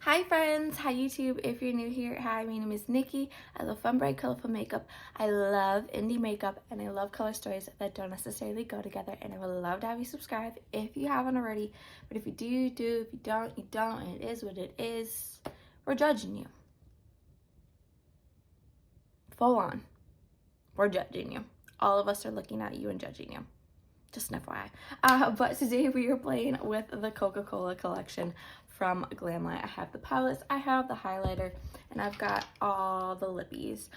Hi friends, hi YouTube. If you're new here, hi, my name is Nikki. I love fun, bright, colorful makeup. I love indie makeup and I love color stories that don't necessarily go together, and I would love to have you subscribe if you haven't already. But if you do, you do. If you don't, you don't, and it is what it is. We're judging you. Full on. We're judging you. All of us are looking at you and judging you. Just an FYI. But today we are playing with the Coca-Cola collection from Glamlite. I have the palettes, I have the highlighter, and I've got all the lippies.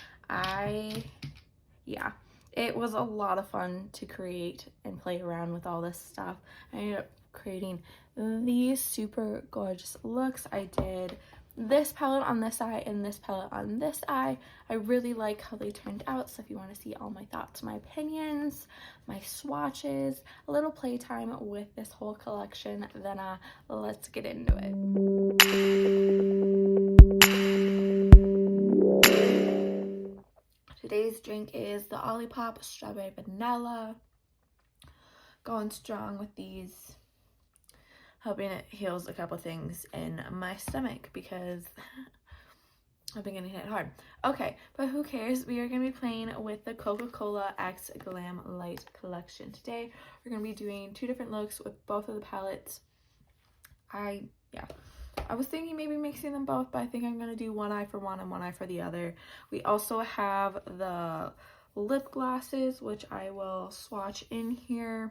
Yeah, it was a lot of fun to create and play around with all this stuff. I ended up creating these super gorgeous looks. I did this palette on this eye and this palette on this eye. I really like how they turned out, so if you want to see all my thoughts, my opinions, my swatches, a little playtime with this whole collection, then let's get into it. Today's drink is the Olipop Strawberry Vanilla. Going strong with these. Hoping it heals a couple things in my stomach because I've been getting hit hard. Okay, but who cares? We are going to be playing with the Coca-Cola X Glamlite collection. Today, we're going to be doing two different looks with both of the palettes. I was thinking maybe mixing them both, but I think I'm going to do one eye for one and one eye for the other. We also have the lip glosses, which I will swatch in here.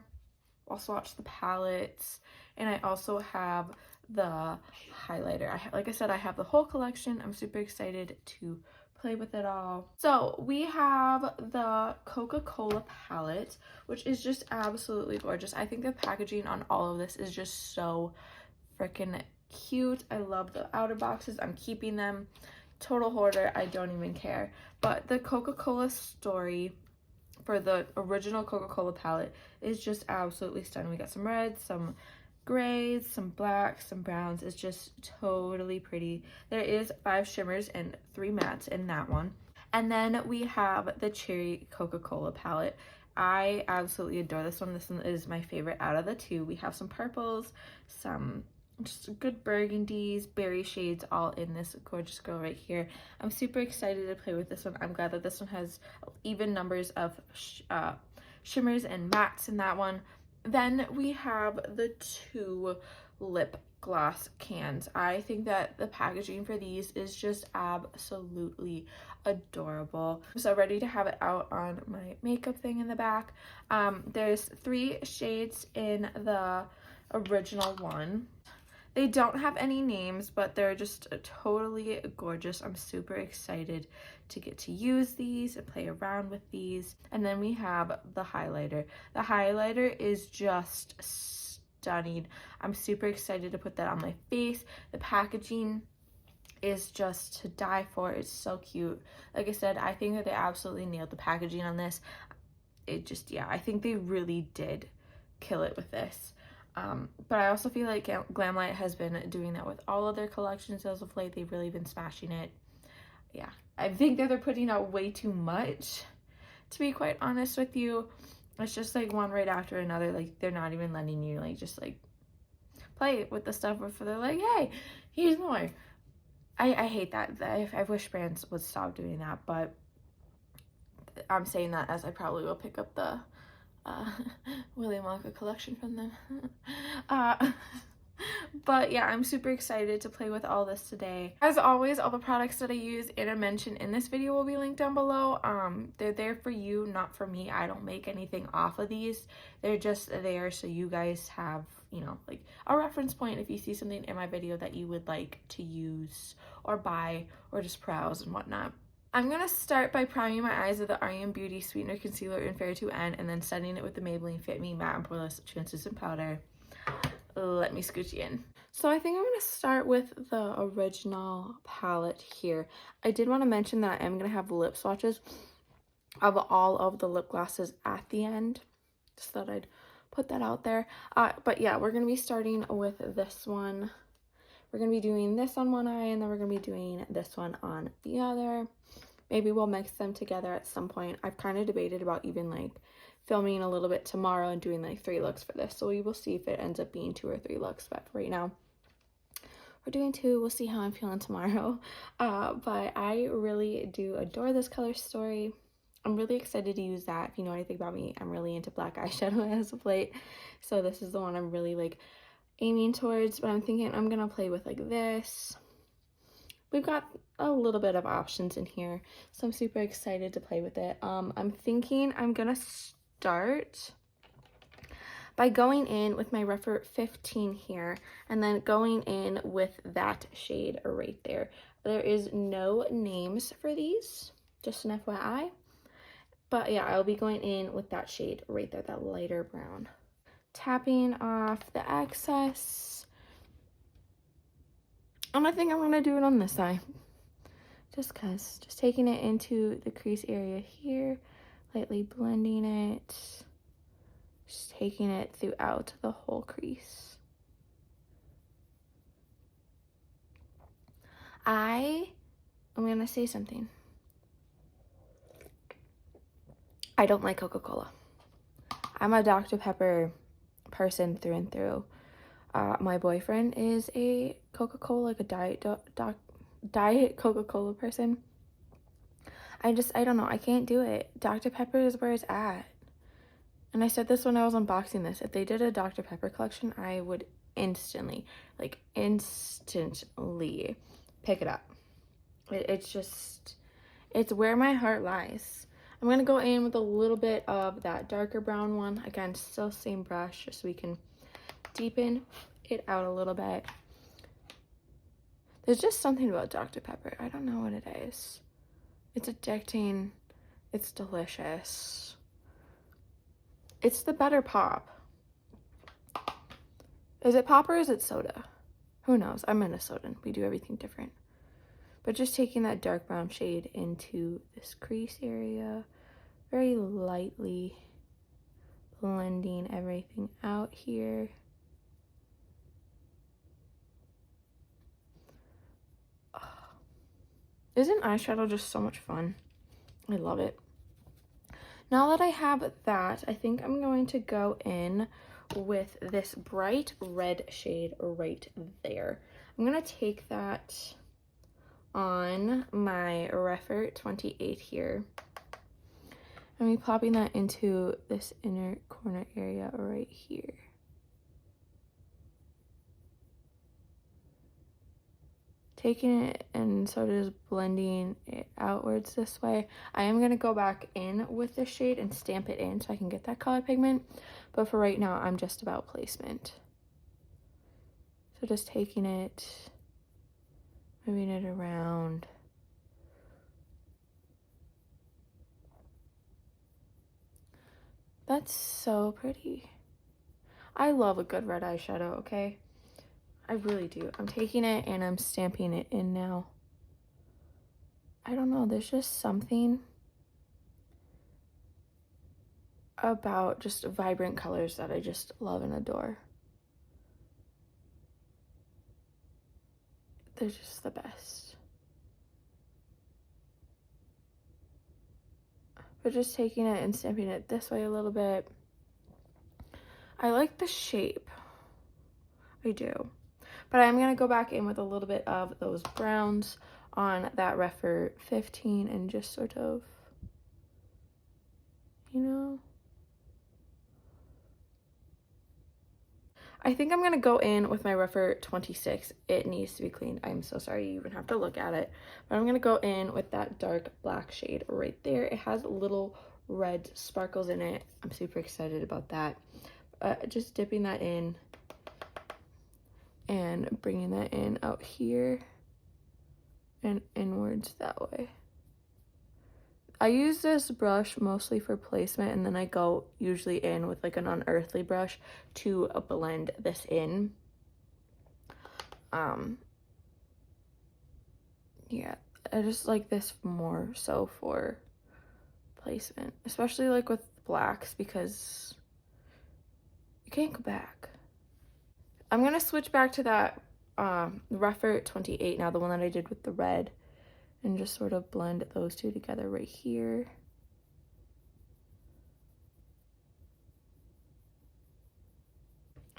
I'll swatch the palettes, and I also have the highlighter. Like I said, I have the whole collection. I'm super excited to play with it all. So we have the Coca-Cola palette, which is just absolutely gorgeous. I think the packaging on all of this is just so freaking cute. I love the outer boxes. I'm keeping them. Total hoarder. I don't even care. But the Coca-Cola story for the original Coca-Cola palette is just absolutely stunning. We got some reds, some grays, some blacks, some browns. It's just totally pretty. There is 5 shimmers and 3 mattes in that one. And then we have the cherry Coca-Cola palette. I absolutely adore this one. This one is my favorite out of the two. We have some purples, some just good burgundies, berry shades, all in this gorgeous girl right here. I'm super excited to play with this one. I'm glad that this one has even numbers of shimmers and mattes in that one. Then we have the 2 lip gloss cans. I think that the packaging for these is just absolutely adorable. I'm so ready to have it out on my makeup thing in the back. There's 3 shades in the original one. They don't have any names, but they're just totally gorgeous. I'm super excited to get to use these and play around with these. And then we have the highlighter. The highlighter is just stunning. I'm super excited to put that on my face. The packaging is just to die for. It's so cute. Like I said, I think that they absolutely nailed the packaging on this. It just, yeah, I think they really did kill it with this. But I also feel like Glamlite has been doing that with all of their collections as of late. They've really been smashing it. Yeah, I think that they're putting out way too much, to be quite honest with you. It's just like one right after another. Like, they're not even letting you like just like play with the stuff before they're like, hey, here's more. I hate that. I wish brands would stop doing that, but I'm saying that as I probably will pick up the Willy Wonka collection from them. But yeah, I'm super excited to play with all this today. As always, all the products that I use and I mention in this video will be linked down below. They're there for you, not for me. I don't make anything off of these. They're just there so you guys have, you know, like a reference point if you see something in my video that you would like to use or buy or just browse and whatnot. I'm going to start by priming my eyes with the REM Beauty Sweetener Concealer in Fair to End, and then setting it with the Maybelline Fit Me Matte and Poreless Translucent Powder. Let me scooch you in. So I think I'm going to start with the original palette here. I did want to mention that I am going to have lip swatches of all of the lip glosses at the end. Just thought I'd put that out there. But yeah, we're going to be starting with this one. We're going to be doing this on one eye, and then we're going to be doing this one on the other. Maybe we'll mix them together at some point. I've kind of debated about even like filming a little bit tomorrow and doing like 3 looks for this. So we will see if it ends up being 2 or 3 looks. But right now, we're doing 2. We'll see how I'm feeling tomorrow. But I really do adore this color story. I'm really excited to use that. If you know anything about me, I'm really into black eyeshadow as of late. So this is the one I'm really like aiming towards, but I'm thinking I'm gonna play with like this. We've got a little bit of options in here, so I'm super excited to play with it. I'm thinking I'm gonna start by going in with my Refer 15 here, and then going in with that shade right there. There is no names for these, just an FYI. But yeah, I'll be going in with that shade right there, that lighter brown. Tapping off the excess. And I think I'm gonna do it on this side. Just taking it into the crease area here, lightly blending it. Just taking it throughout the whole crease. I'm gonna say something. I don't like Coca-Cola. I'm a Dr. Pepper person through and through. My boyfriend is a Coca-Cola, like a diet Coca-Cola person. I don't know, I can't do it. Dr. Pepper is where it's at. And I said this when I was unboxing this. If they did a Dr. Pepper collection, I would instantly pick it up. It's where my heart lies. I'm going to go in with a little bit of that darker brown one. Again, still same brush, just so we can deepen it out a little bit. There's just something about Dr. Pepper. I don't know what it is. It's addicting. It's delicious. It's the better pop. Is it pop or is it soda? Who knows? I'm minnesotan. We do everything different. But just taking that dark brown shade into this crease area, very lightly blending everything out here. Oh. Isn't eyeshadow just so much fun? I love it. Now that I have that, I think I'm going to go in with this bright red shade right there. I'm going to take that on my Refer 28 here. I'm plopping that into this inner corner area right here. Taking it and sort of just blending it outwards this way. I am going to go back in with this shade and stamp it in so I can get that color pigment. But for right now, I'm just about placement. So just taking it, moving it around. That's so pretty. I love a good red eyeshadow, okay? I really do. I'm taking it and I'm stamping it in now. I don't know, there's just something about just vibrant colors that I just love and adore. They're just the best. But just taking it and stamping it this way a little bit. I like the shape. I do. But I'm going to go back in with a little bit of those browns on that Refer 15 and just sort of, you know. I think I'm going to go in with my Refer 26. It needs to be cleaned. I'm so sorry you even have to look at it. But I'm going to go in with that dark black shade right there. It has little red sparkles in it. I'm super excited about that. Just dipping that in and bringing that in out here and inwards that way. I use this brush mostly for placement, and then I go usually in with like an unearthly brush to blend this in. Yeah, I just like this more so for placement, especially like with blacks, because you can't go back. I'm gonna switch back to that Refer 28 now, the one that I did with the red, and just sort of blend those two together right here.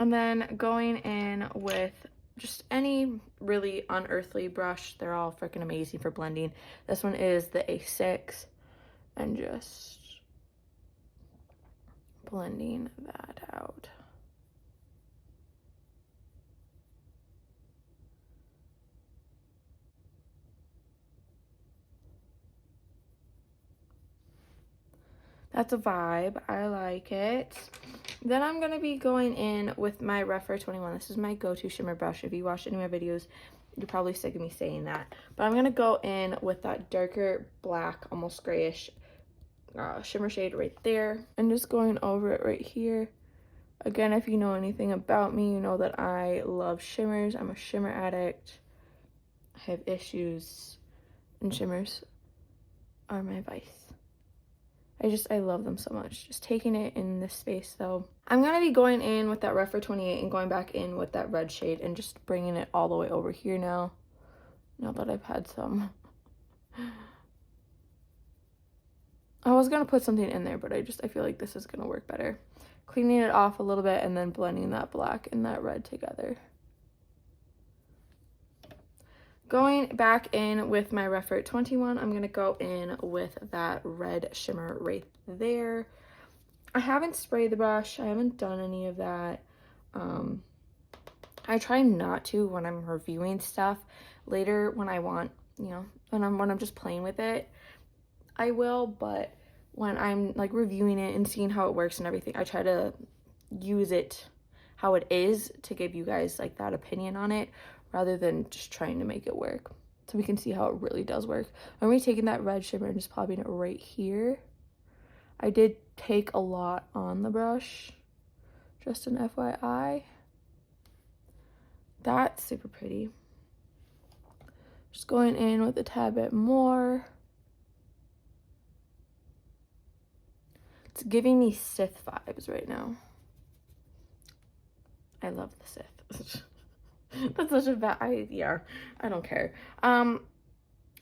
And then going in with just any really unearthly brush. They're all freaking amazing for blending. This one is the A6, and just blending that out. That's a vibe. I like it. Then I'm going to be going in with my Refer 21. This is my go-to shimmer brush. If you watched any of my videos, you're probably sick of me saying that. But I'm going to go in with that darker black, almost grayish shimmer shade right there. And just going over it right here. Again, if you know anything about me, you know that I love shimmers. I'm a shimmer addict. I have issues, and shimmers are my vice. I love them so much. Just taking it in this space though. I'm going to be going in with that Refer 28 and going back in with that red shade and just bringing it all the way over here now. Now that I've had some. I was going to put something in there, but I feel like this is going to work better. Cleaning it off a little bit and then blending that black and that red together. Going back in with my Refer 21, I'm going to go in with that red shimmer right there. I haven't sprayed the brush. I haven't done any of that. I try not to when I'm reviewing stuff. Later when I want, you know, when I'm just playing with it, I will. But when I'm like reviewing it and seeing how it works and everything, I try to use it how it is to give you guys like that opinion on it, rather than just trying to make it work, so we can see how it really does work. I'm going to be taking that red shimmer and just popping it right here. I did take a lot on the brush, just an FYI. That's super pretty. Just going in with a tad bit more. It's giving me Sith vibes right now. I love the Sith. That's such a bad idea. I don't care. I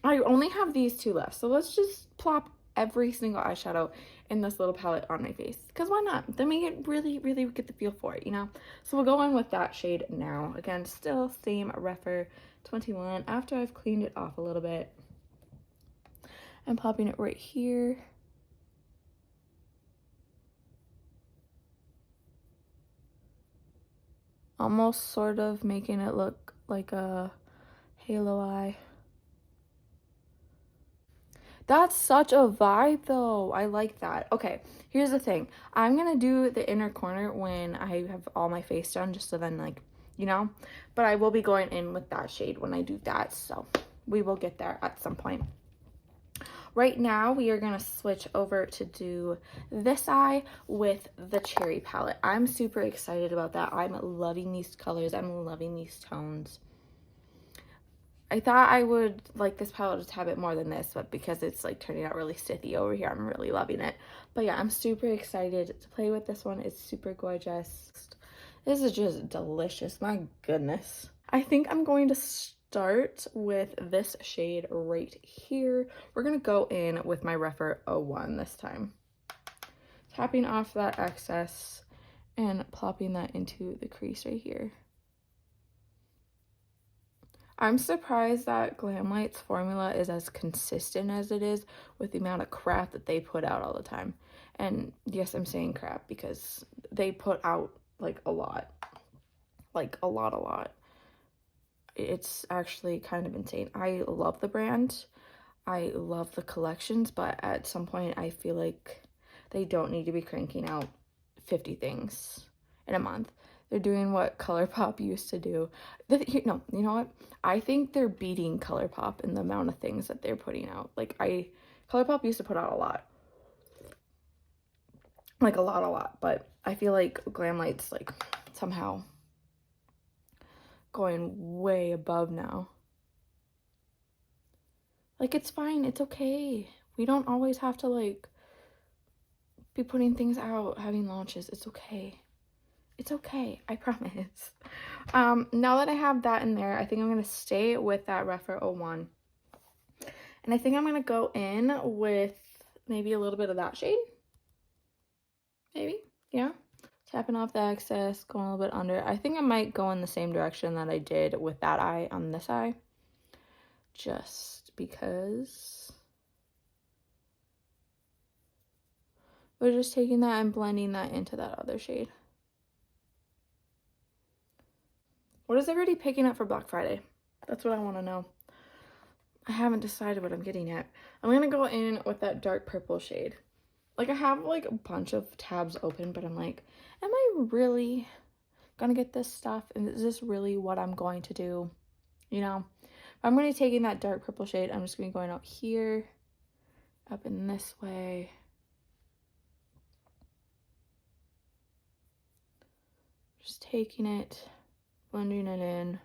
only have these two left, so let's just plop every single eyeshadow in this little palette on my face, because why not? Then we get really get the feel for it, you know. So we'll go in with that shade now. Again, still same Refer 21 after I've cleaned it off a little bit. I'm popping it right here. Almost sort of making it look like a halo eye. That's such a vibe though. I like that. Okay, here's the thing. I'm gonna do the inner corner when I have all my face done, just so then, like, you know, but I will be going in with that shade when I do that, so we will get there at some point. Right now, we are gonna switch over to do this eye with the Cherry palette. I'm super excited about that. I'm loving these colors. I'm loving these tones. I thought I would like this palette just a bit more than this, but because it's like turning out really stithy over here, I'm really loving it. But yeah, I'm super excited to play with this one. It's super gorgeous. This is just delicious. My goodness. I think I'm going to start with this shade right here. We're going to go in with my Refer 01 this time. Tapping off that excess and plopping that into the crease right here. I'm surprised that Glamlite's formula is as consistent as it is with the amount of crap that they put out all the time. And yes, I'm saying crap because they put out like a lot. Like a lot. It's actually kind of insane. I love the brand. I love the collections, but at some point I feel like they don't need to be cranking out 50 things in a month. They're doing what ColourPop used to do. No, you know what? I think they're beating ColourPop in the amount of things that they're putting out. Like, ColourPop used to put out a lot. Like, a lot. But I feel like Glamlite's, like, somehow going way above now. Like, it's fine. It's okay. We don't always have to, like, be putting things out, having launches. It's okay. It's okay, I promise. Now that I have that in there, I think I'm going to stay with that Refer 01. And I think I'm going to go in with maybe a little bit of that shade. Maybe, yeah. Tapping off the excess, going a little bit under. I think I might go in the same direction that I did with that eye on this eye. Just because. We're just taking that and blending that into that other shade. What is everybody picking up for Black Friday? That's what I want to know. I haven't decided what I'm getting yet. I'm going to go in with that dark purple shade. Like, I have, like, a bunch of tabs open, but I'm like, am I really going to get this stuff? And is this really what I'm going to do? You know? I'm going to be taking that dark purple shade. I'm just going to be going out here, up in this way. Just taking it, blending it in.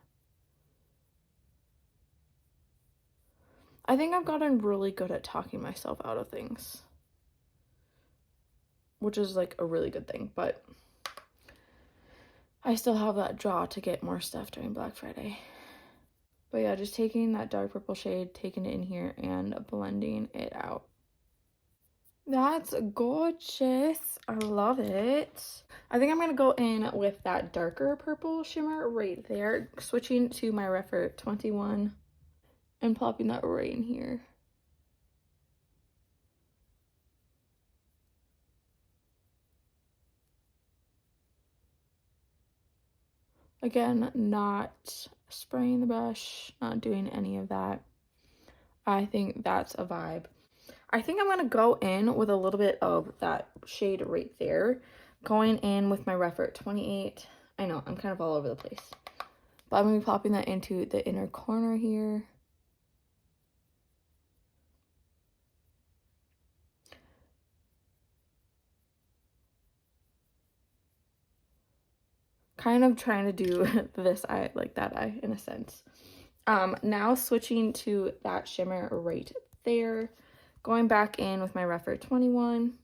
I think I've gotten really good at talking myself out of things, which is like a really good thing, but I still have that draw to get more stuff during Black Friday. But yeah, just taking that dark purple shade, taking it in here and blending it out. That's gorgeous. I love it. I think I'm going to go in with that darker purple shimmer right there, switching to my Refer 21 and plopping that right in here. Again, not spraying the brush, not doing any of that. I think that's a vibe. I think I'm going to go in with a little bit of that shade right there. Going in with my Refer 28. I know, I'm kind of all over the place. But I'm going to be popping that into the inner corner here. Kind of trying to do this eye like that eye in a sense. Now switching to that shimmer right there. Going back in with my Refer 21.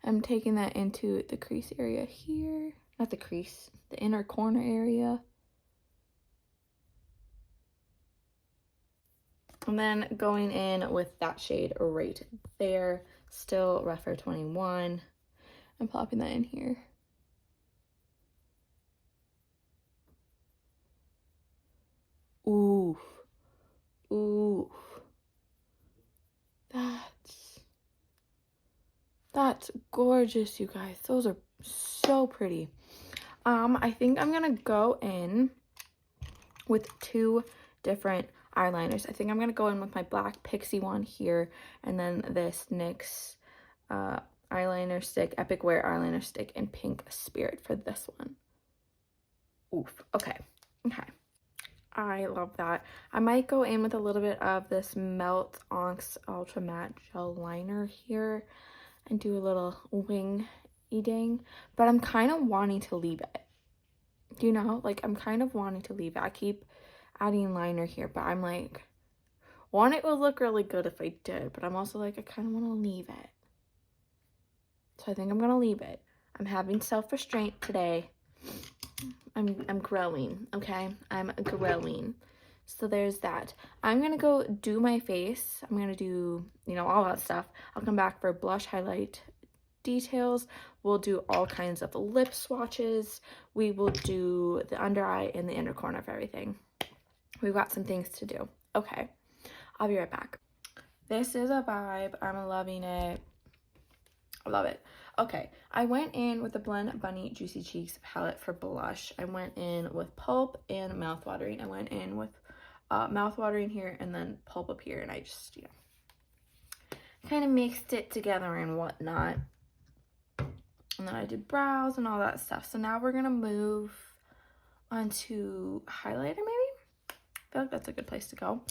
I'm taking that into the crease area here. Not the crease, the inner corner area. And then going in with that shade right there. Still Refer 21. I'm plopping that in here. Oof. Oof. That's gorgeous, you guys. Those are so pretty. I think I'm gonna go in with two different eyeliners. I think I'm gonna go in with my black Pixie one here, and then this NYX eyeliner stick, Epic Wear eyeliner stick in Pink Spirit for this one. Oof. Okay. I love that. I might go in with a little bit of this Melt Onyx Ultra Matte Gel Liner here and do a little wing eating, but I'm kind of wanting to leave it. You know, like I'm kind of wanting to leave it. I keep adding liner here, but I'm like, one, it would look really good if I did, but I'm also like, I kind of want to leave it. So I think I'm going to leave it. I'm having self-restraint today. I'm growing, okay? I'm growing. So there's that. I'm going to go do my face. I'm going to do, you know, all that stuff. I'll come back for blush, highlight, details. We'll do all kinds of lip swatches. We will do the under eye and the inner corner of everything. We've got some things to do. Okay, I'll be right back. This is a vibe. I'm loving it. I love it. Okay, I went in with the Blend Bunny Juicy Cheeks palette for blush. I went in with Pulp and Mouthwatering. I went in with Mouthwatering here and then Pulp up here, and I just, you know, kind of mixed it together and whatnot. And then I did brows and all that stuff. So now we're going to move on to highlighter, maybe? I feel like that's a good place to go.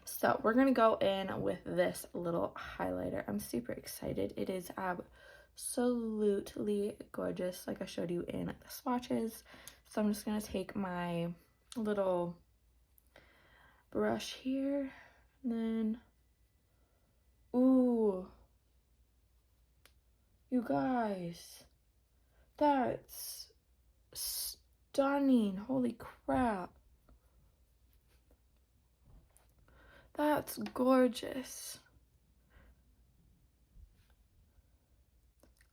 So we're going to go in with this little highlighter. I'm super excited. It is absolutely gorgeous, like I showed you in the swatches. So I'm just going to take my little brush here and then, ooh, you guys, that's stunning. Holy crap. That's gorgeous.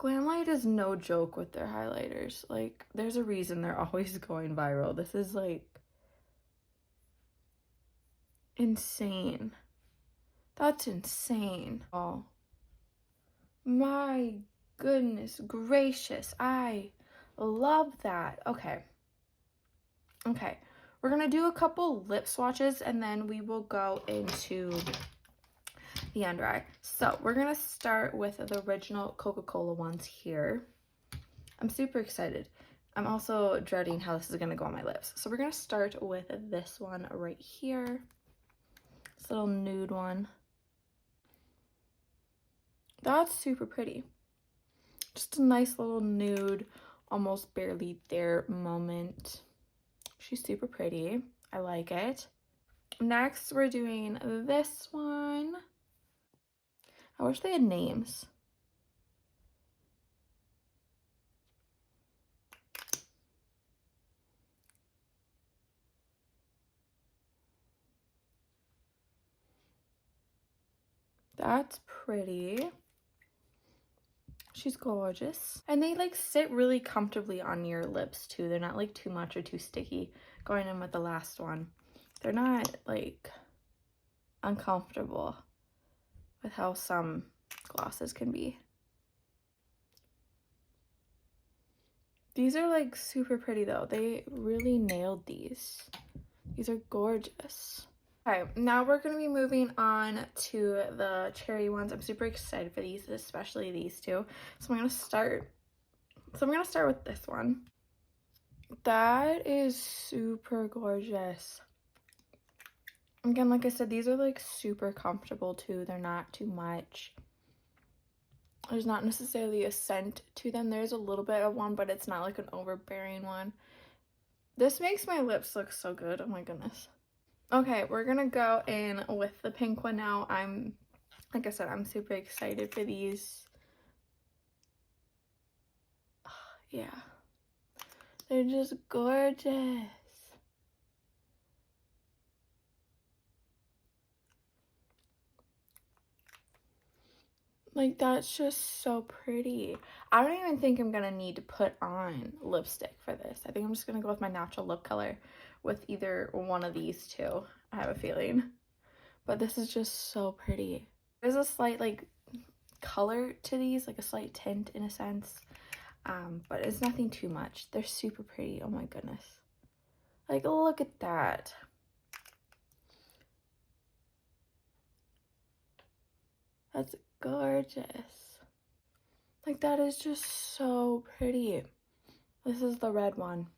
Glamlite is no joke with their highlighters. Like, there's a reason they're always going viral. This is like insane. That's insane. Oh my goodness gracious. I love that. Okay. Okay. We're gonna do a couple lip swatches and then we will go into the under eye. So we're gonna start with the original Coca-Cola ones here. I'm super excited. I'm also dreading how this is gonna go on my lips. So we're gonna start with this one right here. This little nude one. That's super pretty. Just a nice little nude, almost barely there moment. She's super pretty. I like it. Next, we're doing this one. I wish they had names. That's pretty. She's gorgeous. And they like sit really comfortably on your lips too. They're not like too much or too sticky. Going in with the last one. They're not like uncomfortable with how some glosses can be. These are like super pretty though. They really nailed these. These are gorgeous. Okay, now we're going to be moving on to the cherry ones. I'm super excited for these, especially these two. So I'm going to start with this one. That is super gorgeous. Again, like I said, these are like super comfortable too. They're not too much. There's not necessarily a scent to them. There's a little bit of one, but it's not like an overbearing one. This makes my lips look so good. Oh my goodness. Okay, we're gonna go in with the pink one now. Like I said, I'm super excited for these. Yeah. They're just gorgeous. Like, that's just so pretty. I don't even think I'm gonna need to put on lipstick for this. I think I'm just gonna go with my natural lip color with either one of these two. I have a feeling. But this is just so pretty. There's a slight like color to these, like a slight tint in a sense. But it's nothing too much. They're super pretty. Oh my goodness. Like, look at that. That's gorgeous. Like, that is just so pretty. This is the red one.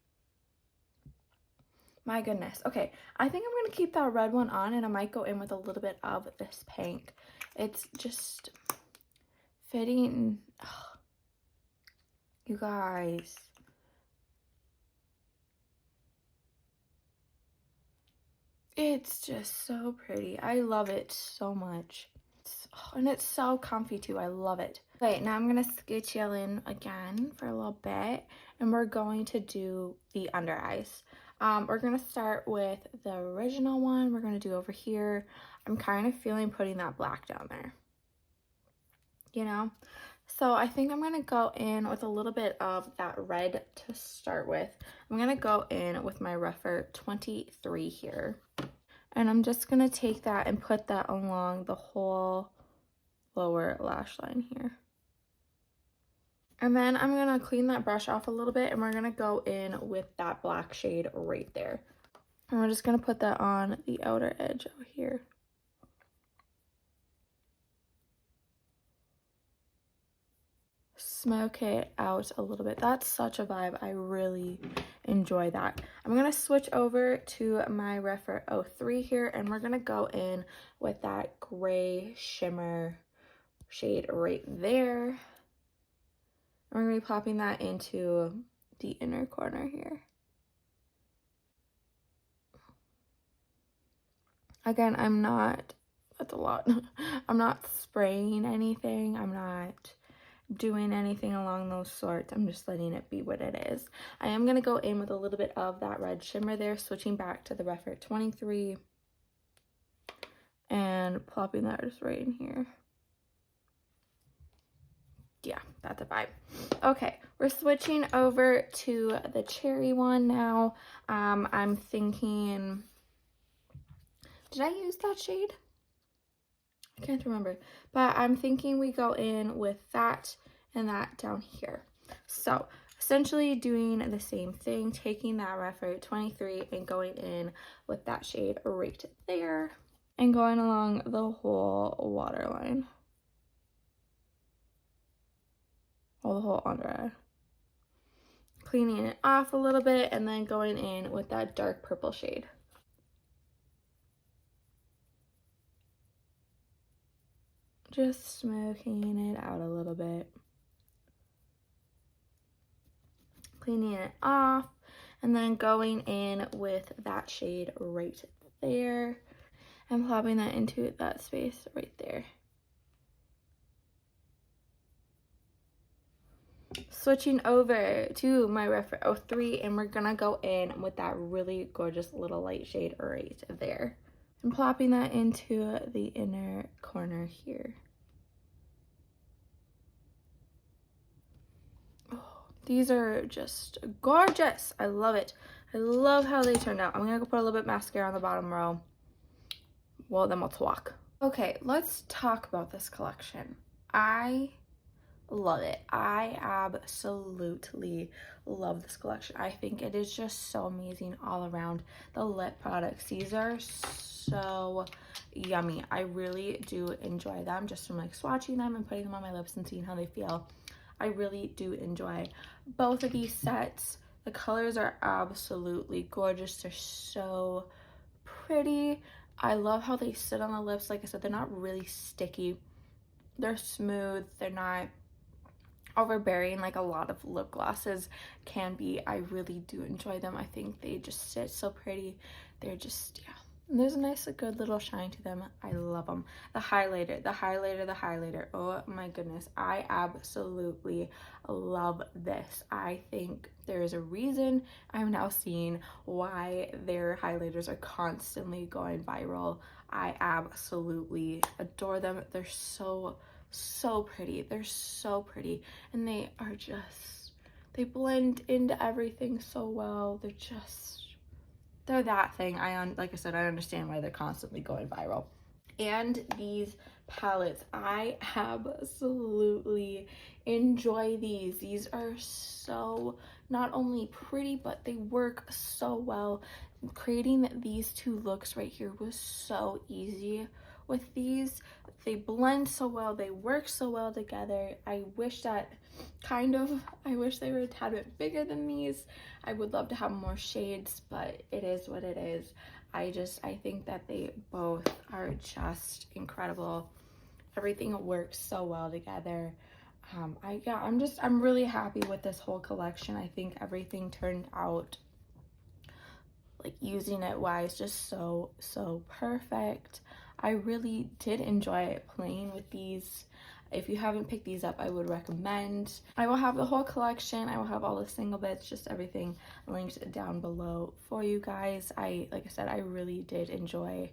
My goodness. Okay, I think I'm going to keep that red one on, and I might go in with a little bit of this pink. It's just fitting. Oh, you guys. It's just so pretty. I love it so much. And it's so comfy too. I love it. Okay, now I'm going to scooch you in again for a little bit, and we're going to do the under eyes. We're going to start with the original one. We're going to do over here. I'm kind of feeling putting that black down there, you know? So I think I'm going to go in with a little bit of that red to start with. I'm going to go in with my rougher 23 here. And I'm just going to take that and put that along the whole lower lash line here. And then I'm going to clean that brush off a little bit, and we're going to go in with that black shade right there. And we're just going to put that on the outer edge over here. Smoke it out a little bit. That's such a vibe. I really enjoy that. I'm going to switch over to my Refer 03 here, and we're going to go in with that gray shimmer shade right there. We're going to be popping that into the inner corner here. Again, that's a lot. I'm not spraying anything. I'm not doing anything along those sorts. I'm just letting it be what it is. I am going to go in with a little bit of that red shimmer there, switching back to the Refer 23 and plopping that just right in here. yeah, that's a vibe. Okay, we're switching over to the cherry one now. I'm thinking, did I use that shade? I can't remember, but I'm thinking we go in with that and that down here. So essentially doing the same thing, taking that Refer 23 and going in with that shade right there and going along the whole waterline. Or the whole under eye. Cleaning it off a little bit and then going in with that dark purple shade. Just smoothing it out a little bit. Cleaning it off and then going in with that shade right there and plopping that into that space right there. Switching over to my Refer 03 and we're gonna go in with that really gorgeous little light shade right there. And plopping that into the inner corner here. Oh, these are just gorgeous. I love it. I love how they turned out. I'm gonna go put a little bit mascara on the bottom row. Well, then we'll talk. Okay, let's talk about this collection. I love it. I absolutely love this collection. I think it is just so amazing all around. The lip products, these are so yummy. I really do enjoy them just from like swatching them and putting them on my lips and seeing how they feel. I really do enjoy both of these sets. The colors are absolutely gorgeous. They're so pretty. I love how they sit on the lips. Like I said, they're not really sticky. They're smooth. They're not overbearing like a lot of lip glosses can be. I really do enjoy them. I think they just sit so pretty. They're just, yeah. And there's a nice, a good little shine to them. I love them. The highlighter, the highlighter, the highlighter. Oh my goodness. I absolutely love this. I think there is a reason I'm now seeing why their highlighters are constantly going viral. I absolutely adore them. They're so pretty. They're so pretty. And they are just, they blend into everything so well. They're just, they're that thing. Like I said, I understand why they're constantly going viral. And these palettes, I absolutely enjoy these. These are so not only pretty, but they work so well. Creating these two looks right here was so easy with these. They blend so well, they work so well together. I wish they were a tad bit bigger than these. I would love to have more shades, but it is what it is. I think that they both are just incredible. Everything works so well together. I'm really happy with this whole collection. I think everything turned out, like using it wise, just so perfect. I really did enjoy playing with these. If you haven't picked these up, I would recommend. I will have the whole collection. I will have all the single bits, just everything linked down below for you guys. Like I said, I really did enjoy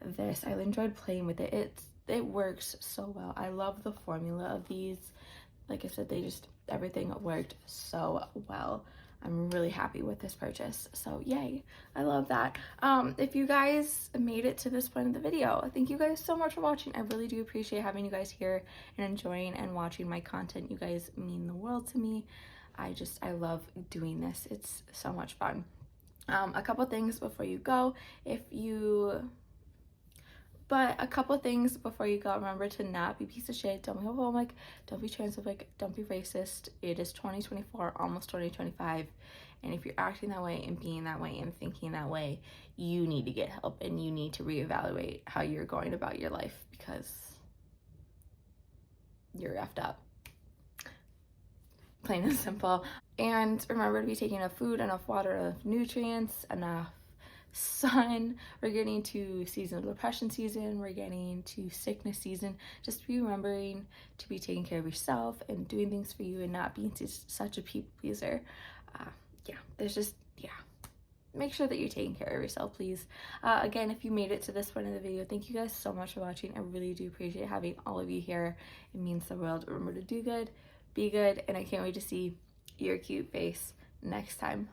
this. I enjoyed playing with it. It works so well. I love the formula of these. Like I said, everything worked so well. I'm really happy with this purchase, so yay. I love that. If you guys made it to this point of the video, thank you guys so much for watching. I really do appreciate having you guys here and enjoying and watching my content. You guys mean the world to me. I love doing this. It's so much fun. A couple things before you go. But a couple things before you go. Remember to not be a piece of shit. Don't be homophobic. Don't be transphobic. Don't be racist. It is 2024, almost 2025. And if you're acting that way and being that way and thinking that way, you need to get help and you need to reevaluate how you're going about your life because you're effed up. Plain and simple. And remember to be taking enough food, enough water, enough nutrients, enough sun. We're getting to seasonal depression season. We're getting to sickness season. Just be remembering to be taking care of yourself and doing things for you and not being such a people pleaser. Make sure that you're taking care of yourself, please. Again, if you made it to this point of the video, thank you guys so much for watching. I really do appreciate having all of you here. It means the world. Remember to do good, Be good, and I can't wait to see your cute face next time.